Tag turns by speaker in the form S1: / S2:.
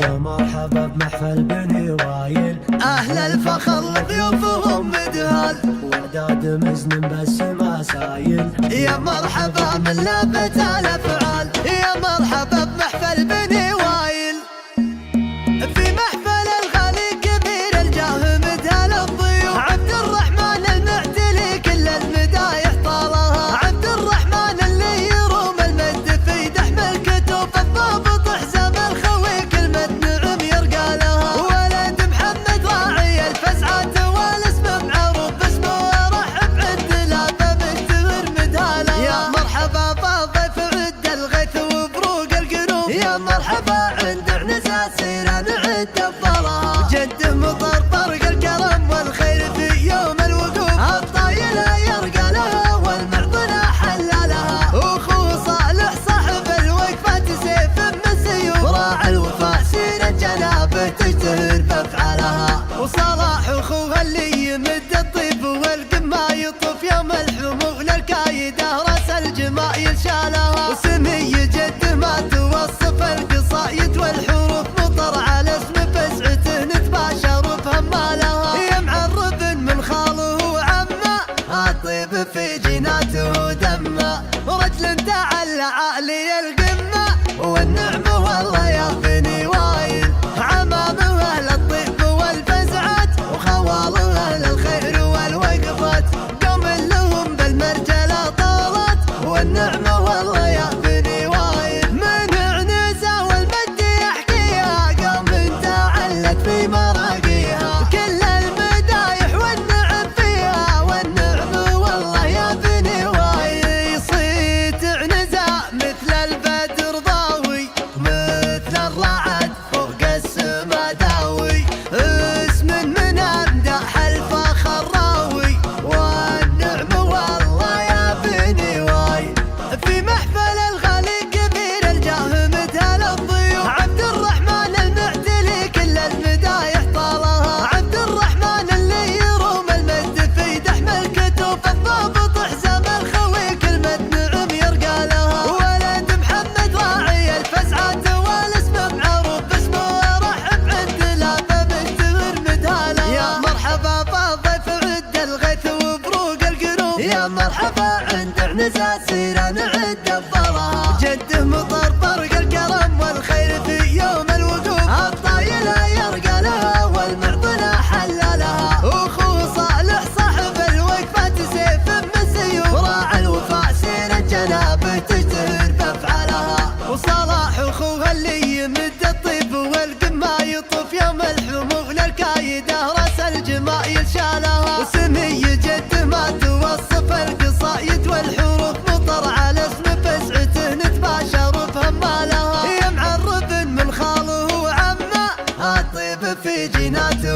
S1: يا مرحبا بمحفل بني وايل،
S2: أهل الفخر ضيوفهم مدهال،
S1: وعداد مزن بس ما سايل.
S2: يا مرحبا من لابة الأفعال، يا مرحبا بمحفل بني وايل. في محفل الغالي كبير الجاه مدهال الضيوف، عبد الرحمن المعتلي كل المدايح طالها، عبد الرحمن اللي يروم المد في دحم الكتوف، الضابط حزام الخوي كلمة نعم يرقى لها، ولد محمد راعي الفزعات والاسم معروف باسمه، ورحب عند لابه مشتهر مدهاله. يا مرحبا بالضيف عد الغيث وبروق القلوب، يا مرحبا عند عنزة سيرة نعد افضلها، جده مطرطر الكرم والخير في يوم الوقوف، الطايله يرقى لها والمعطنه حلالها، واخوه صالح صاحب الوقفات سيف من سيوف، راعي الوفاء سيرة جنابه تشتهر بافعالها، وصلاح اخوها اللي يمد الطيب والقمه يطوف يوم الحمول الكايده راس الجمايل شالها، وسمي جده ما توصف القصايد والحروف، مطر على اسم بسعته نتباشر بهمالها، يا معرب من خاله وعمه الطيب في جيناته دمه، ورجل تعلى عالي القمه والنعمه والله يا بني وايل، عمامه اهل الطيب والفزعات وخواله اهل الخير والوقفات، قوم لهم بالمرجله طالت والنعمه والله يا بني وايل، من عنزه والمد يحكيها قوم تعلت في مراقيها، كل المدايح والنعم فيها والنعمه والله يا بني وايل، صيت عنزه مثل البدر ضاوي مثل الرعد فوق السما داوي، اسم من امدح الفخر راوي والنعمه والله يا بني وايل. في محفل الغالي كبير الجاه مدهال الضيوف، عبد الرحمن المعتلي كل المدايح طالها، عبد الرحمن اللي يروم المد في دحم الكتوف، الضابط حزام الخوي كلمة نعم يرقى لها، ولد محمد راعي الفزعات والاسم معروف باسمه، ورحب عند لابه مشتهر مدهاله. يا مرحبا بالضيف عد الغيث وبروق القلوب، يا مرحبا عند عنزة سيرة نعد افضلها، جده مطرطر الكرم والخير في يوم الوقوف، الطايله يرقى لها والمعطنه حلالها، واخوه صالح صاحب الوقفات سيف من سيوف، راعي الوفاء سيرة جنابه تشتهر بافعالها، وصلاح اخوها اللي يمد الطيب والقمه يطوف يوم الحمول الكايده راس الجمايل شالها، وسمي جده ما توصف القصايد والحروف، مطر على اسم بسعته نتباشر بهمالها، يا معرب من خاله وعمه الطيب في جيناته